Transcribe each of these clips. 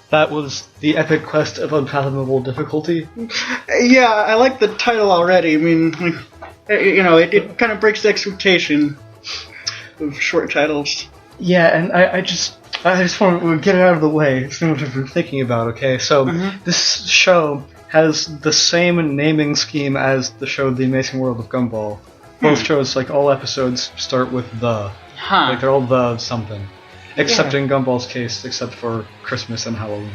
That was the epic quest of unfathomable difficulty. Yeah, I like the title already. I mean, it kind of breaks the expectation of short titles. Yeah, and I just want to get it out of the way. It's what I've been thinking about. Okay, so this show has the same naming scheme as the show The Amazing World of Gumball. Both shows, like all episodes, start with the. Like they're all the something. Except in Gumball's case, except for Christmas and Halloween.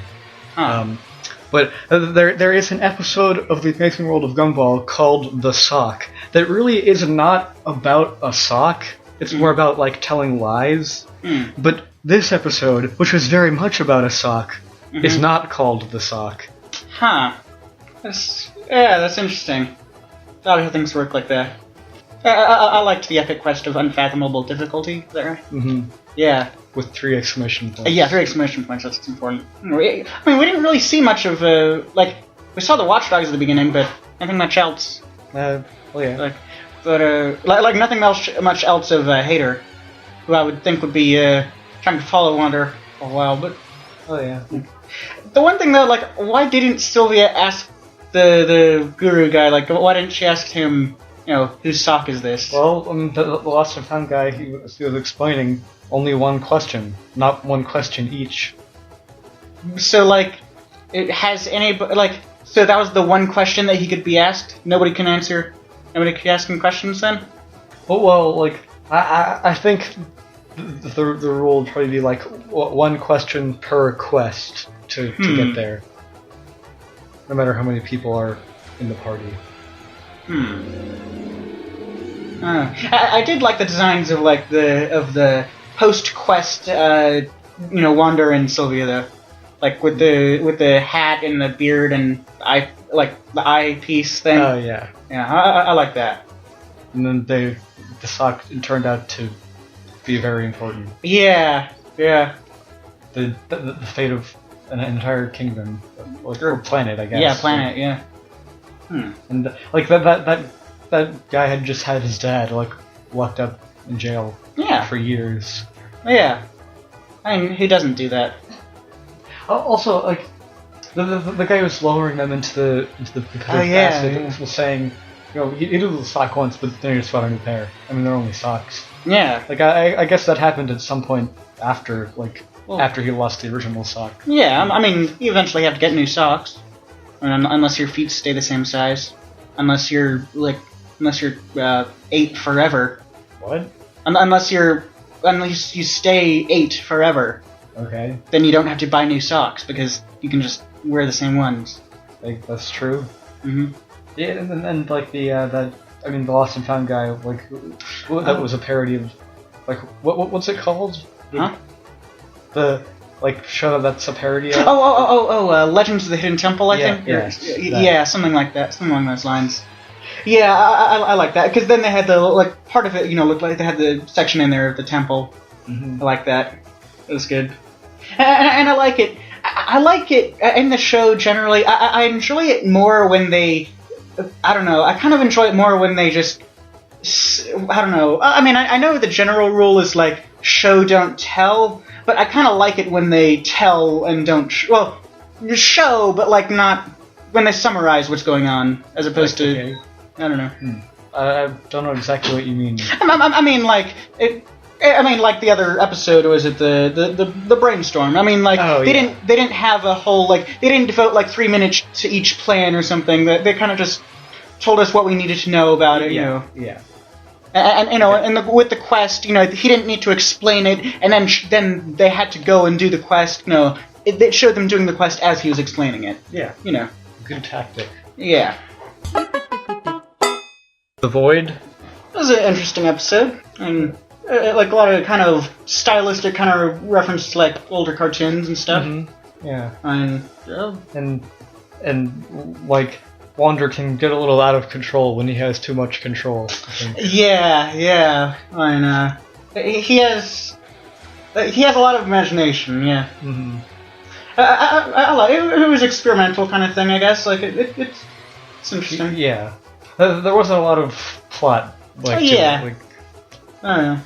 But there is an episode of The Amazing World of Gumball called The Sock that really is not about a sock. It's more about, like, telling lies. But this episode, which was very much about a sock, is not called The Sock. That's interesting. Odd how things work like that. I liked the epic quest of unfathomable difficulty there. Yeah. With 3 exclamation points. Yeah, 3 exclamation points, that's important. I mean, we didn't really see much of, we saw the watchdogs at the beginning, but nothing much else. Well, yeah. Nothing much else of Hater, who I would think would be trying to follow Wander for a while, but... Oh, yeah. The one thing, though, why didn't Sylvia ask the guru guy, why didn't she ask him, whose sock is this? Well, the Lost and Found guy, he was explaining only one question, not one question each. So, it has anybody, so that was the one question that he could be asked? Nobody can answer? Nobody can ask him questions, then? Well, I think the rule would probably be, one question per quest to get there. No matter how many people are in the party. I did like the designs of the post quest Wander and Sylvia though, with the hat and the beard and the eye piece thing. Oh yeah. I like that. And then the sock turned out to be very important. Yeah. The fate of an entire kingdom or planet, I guess. Yeah, planet. Yeah. And that guy had just had his dad locked up in jail. Yeah. For years. Yeah. I mean, he doesn't do that. Also, the guy who was lowering them into the acid was saying, you do the sock once, but then you just bought a new pair. I mean, they're only socks. Yeah. I guess that happened at some point after, after he lost the original sock. Yeah, I mean, you eventually have to get new socks. Unless your feet stay the same size. Unless you're 8 forever. What? Unless you stay 8 forever. Okay. Then you don't have to buy new socks because you can just wear the same ones. That's true. Yeah, and the Lost and Found guy, that was a parody of, what's it called? Huh? The show that's a parody of. Legends of the Hidden Temple, I think. Yeah, something like that, something along those lines. Yeah, I like that because then they had the part of it, looked like they had the section in there of the temple. I like that. It was good, and I like it. I like it in the show generally. I enjoy it more when they. I don't know. I kind of enjoy it more when they just. I don't know. I mean, I know the general rule is show don't tell, but I kind of like it when they tell and don't. Show, but not when they summarize what's going on, as opposed to. I don't know. I don't know exactly what you mean. I mean, the other episode, was it the brainstorm? I mean, they didn't have a whole they didn't devote 3 minutes to each plan or something. They kind of just told us what we needed to know about it. Yeah. And with the quest, he didn't need to explain it, and then they had to go and do the quest. It showed them doing the quest as he was explaining it. Yeah. Good tactic. Yeah. The Void. It was an interesting episode, and a lot of kind of stylistic kind of reference to older cartoons and stuff. Yeah. And Wander can get a little out of control when he has too much control. I think. Yeah. And he has a lot of imagination. Yeah. I like it. It was experimental kind of thing, I guess. It's interesting. Yeah. There wasn't a lot of plot. I don't know.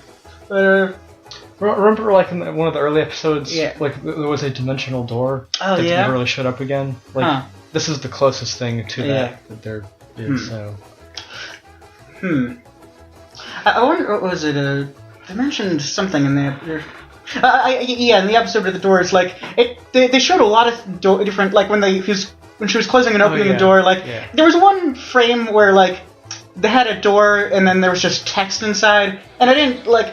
But Remember, like in one of the early episodes, Yeah. like there was a dimensional door Oh, that yeah? never really showed up again. Like this is the closest thing to that there is. So. I wonder, what was it? They mentioned something in there. In the episode of the door, it's like they showed a lot of different, like when she was closing and opening the door, like there was one frame where like they had a door and then there was just text inside, and I didn't like.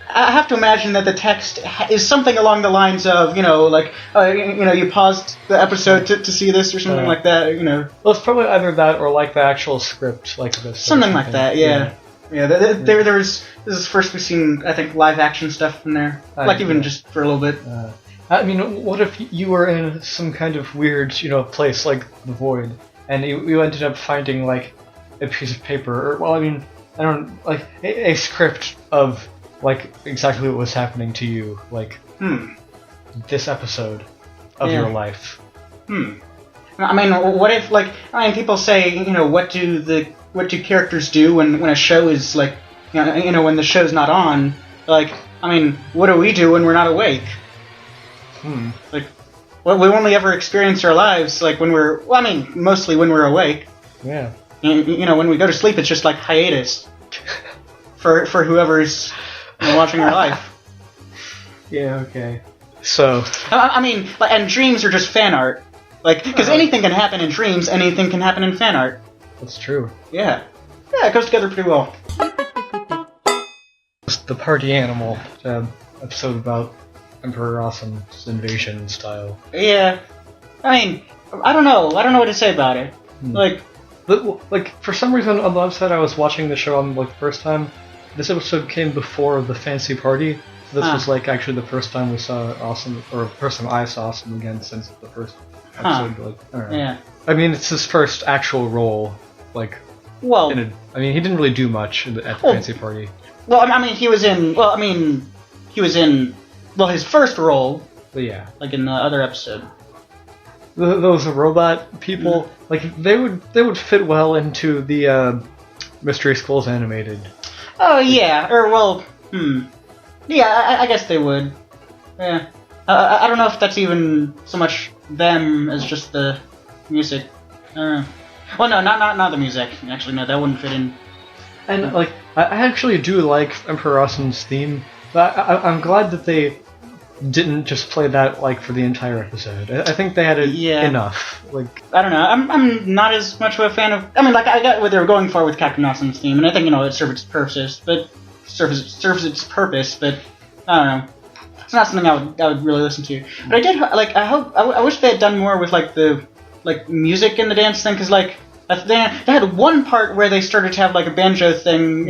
I have to imagine that the text is something along the lines of, you paused the episode to see this or something like that, Well, it's probably either that or like the actual script, like this. Something like that, yeah. There was, this is first we've seen, I think, live action stuff in there, even just for a little bit. I mean, what if you were in some kind of weird, place like the Void, and you ended up finding like a piece of paper, or I don't like a script of like exactly what was happening to you, like this episode of your life. I mean, what if people say, what do characters do when a show is like, when the show's not on? Like, I mean, what do we do when we're not awake? Like, well, we only ever experience our lives like when mostly when we're awake. Yeah. And, when we go to sleep, it's just like hiatus for whoever's watching our life. Yeah. Okay. So. I mean, and dreams are just fan art. Like, because anything can happen in dreams, anything can happen in fan art. That's true. Yeah. Yeah, it goes together pretty well. The Party Animal episode about Emperor Awesome's invasion style. Yeah. I mean, I don't know. I don't know what to say about it. Like, for some reason on the website I was watching the show on the first time, this episode came before the fancy party. So this was like actually the first time we saw Awesome, or the first time I saw Awesome again since the first episode. Like, I don't know. Yeah. I mean, it's his first actual role. Like, well, he didn't really do much at the fancy party. Well, I mean, he was in his first role. But yeah. Like in the other episode. Those robot people, like they would fit well into the Mystery Skulls animated. Oh yeah, yeah, I guess they would. Yeah, I don't know if that's even so much them as just the music. I don't know. Well, no, not the music. Actually, no, that wouldn't fit in. And like, I actually do like Emperor Awesome's theme, but I'm glad that they didn't just play that like for the entire episode. I think they had enough. Like, I don't know. I'm not as much of a fan of. I mean, like I got what they were going for with Captain Awesome's theme, and I think it serves its purpose. But I don't know. It's not something I would really listen to. But I did like. I wish they had done more with like the music in the dance thing, because like they had one part where they started to have like a banjo thing,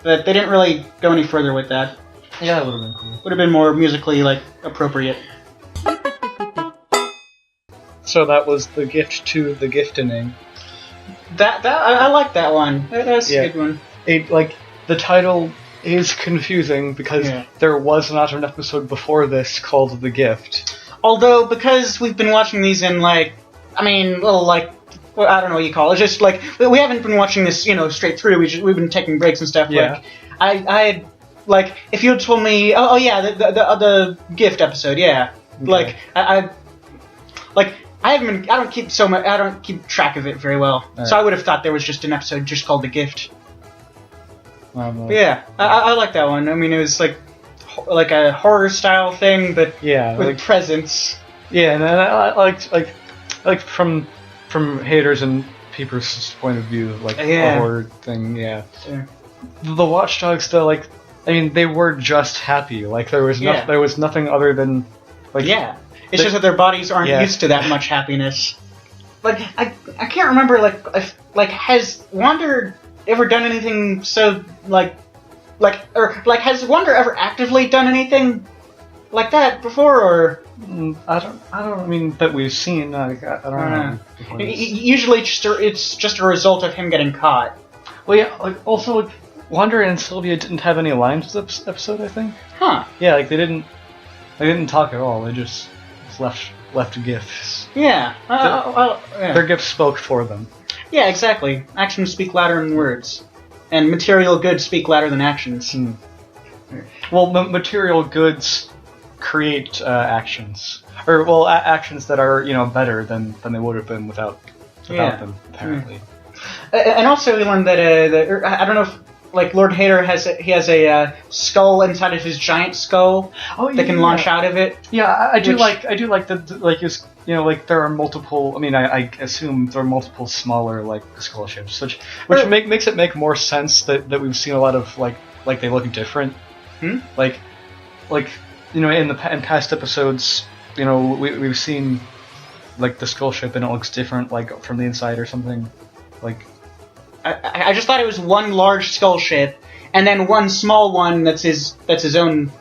but they didn't really go any further with that. Yeah, that would have been cool. Would have been more musically like appropriate. So that was the gift to the Giftening. That I like that one. That's a good one. The title is confusing because there was not an episode before this called The Gift. Although, because we've been watching these in I don't know what you call it. It's just like we haven't been watching this, straight through. We've been taking breaks and stuff. Yeah. Like if you had told me, the gift episode, yeah. Okay. I don't keep track of it very well. Right. So I would have thought there was just an episode just called The Gift. But yeah, I like that one. I mean, it was like a horror style thing, but with presence. Yeah, and I liked from haters and peepers' point of view, a horror thing. Yeah. The Watchdogs, though, they were just happy. There was nothing other than It's just that their bodies aren't used to that much happiness. I can't remember has Wander ever done anything so has Wander ever actively done anything like that before, or I don't mean that we've seen. I don't know. Usually it's just a result of him getting caught. Well, yeah. Also, Wander and Sylvia didn't have any lines this episode, I think. Huh. Yeah, they didn't talk at all. They just left gifts. Yeah. Their gifts spoke for them. Yeah, exactly. Actions speak louder than words. And material goods speak louder than actions. Well, material goods create actions, or well, actions that are better than they would have been without them. Apparently. And also we learned that I don't know if like Lord Hader has a skull inside of his giant skull that can launch out of it. Yeah, I do like that. Like like there are multiple. I mean, I assume there are multiple smaller like skull ships, which makes it make more sense that we've seen a lot of like they look different. Like in past episodes, we've seen like the skull ship and it looks different like from the inside or something. Like I just thought it was one large skull ship and then one small one that's his own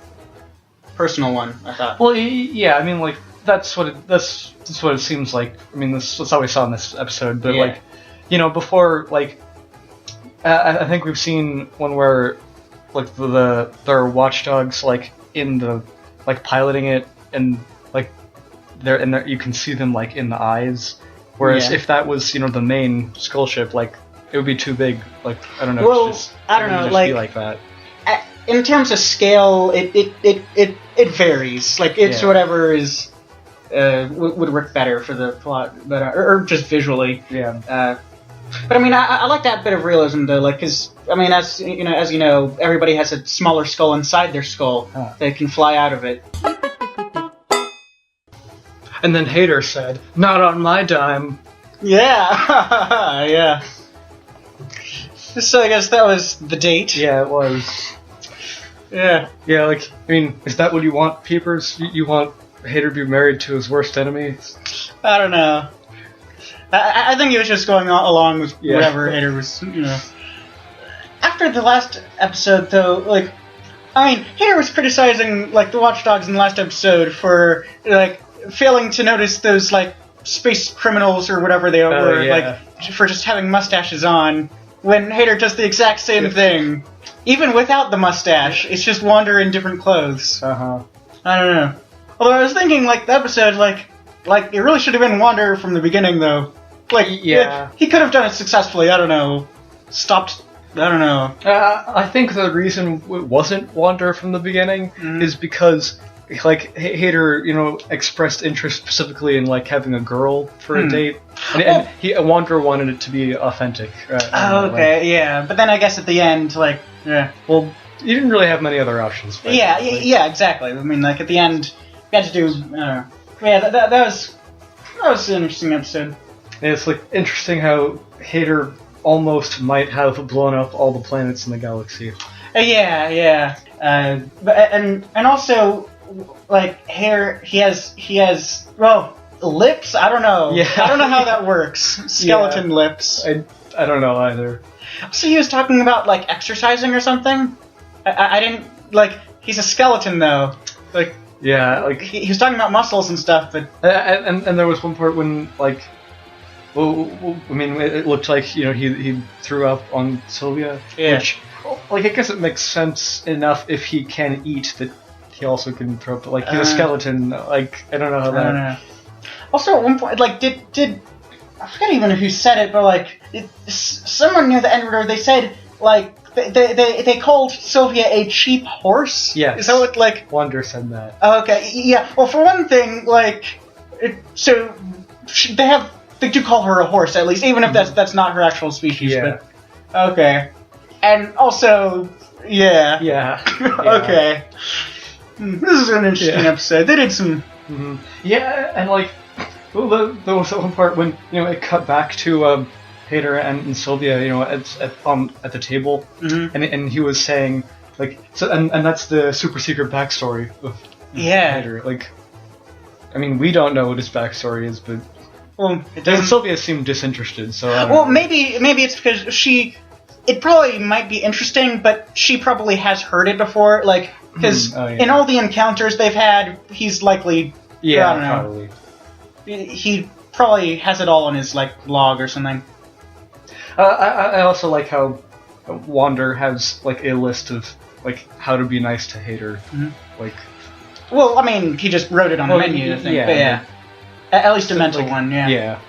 personal one. I thought. Well, yeah, I mean like that's what it seems like. I mean that's how we saw in this episode, but like before like I think we've seen one where like there are watchdogs like in the like piloting it and like there you can see them like in the eyes, whereas if that was the main skull ship, like it would be too big. Like I don't know. Well, I don't know. Like be like that. In terms of scale, it varies. Like it's whatever is would work better for the plot, but or just visually. Yeah. But I mean, I like that bit of realism though, like because I mean, as you know, everybody has a smaller skull inside their skull that can fly out of it. And then Hader said, "Not on my dime." Yeah, yeah. So I guess that was the date. Yeah, it was. Yeah. Yeah, like I mean, is that what you want, Peepers? You want Hader to be married to his worst enemy? I don't know. I think he was just going along with whatever Hader was, After the last episode, though, like, I mean, Hader was criticizing, like, the Watchdogs in the last episode for, like, failing to notice those, like, space criminals or whatever they were, like, for just having mustaches on, when Hader does the exact same thing. Even without the mustache, it's just Wander in different clothes. Uh-huh. I don't know. Although I was thinking, like, the episode, like, it really should have been Wander from the beginning, though. Like, he could have done it successfully. I don't know. I don't know. I think the reason it wasn't Wander from the beginning is because, like, Hader, expressed interest specifically in, like, having a girl for a date. And Wander wanted it to be authentic. Yeah. But then I guess at the end, like, well, you didn't really have many other options. Right? Yeah, exactly. I mean, like, at the end, you had to do, that was an interesting episode. And it's like interesting how Hader almost might have blown up all the planets in the galaxy. Yeah. And also like hair. He has lips. I don't know. Yeah. I don't know how that works. Skeleton lips. I don't know either. So he was talking about like exercising or something. I didn't like. He's a skeleton though. Like. Yeah, like he was talking about muscles and stuff, but and there was one part when like. Well, I mean, it looked like he threw up on Sylvia. Yeah. Which, like, I guess it makes sense enough if he can eat that he also can throw up. But, like, he's a skeleton. Like, I don't know how that. I don't know. Also, at one point, like, did I forget even who said it, but like, someone near the end where they said like they called Sylvia a cheap horse. Yeah. Is that what like? Wander said that. Okay. Yeah. Well, for one thing, like, they do call her a horse, at least, even if that's not her actual species. Yeah. But, okay. And also, yeah. Okay. This is an interesting episode. They did some... Mm-hmm. Yeah, and like, there was one part when, it cut back to Hader and Sylvia, at the table, and he was saying, like, so, and that's the super secret backstory of Hader. Like, I mean, we don't know what his backstory is, but... Well, Sylvia seemed disinterested, so... maybe it's because it probably might be interesting, but she probably has heard it before, like, because in all the encounters they've had, he's likely... Yeah, I don't know. probably. He probably has it all in his, like, blog or something. I also like how Wander has, like, a list of, like, how to be nice to Hader. Like... Well, I mean, he just wrote it on the menu, I think, but At least a mental one, yeah. Yeah.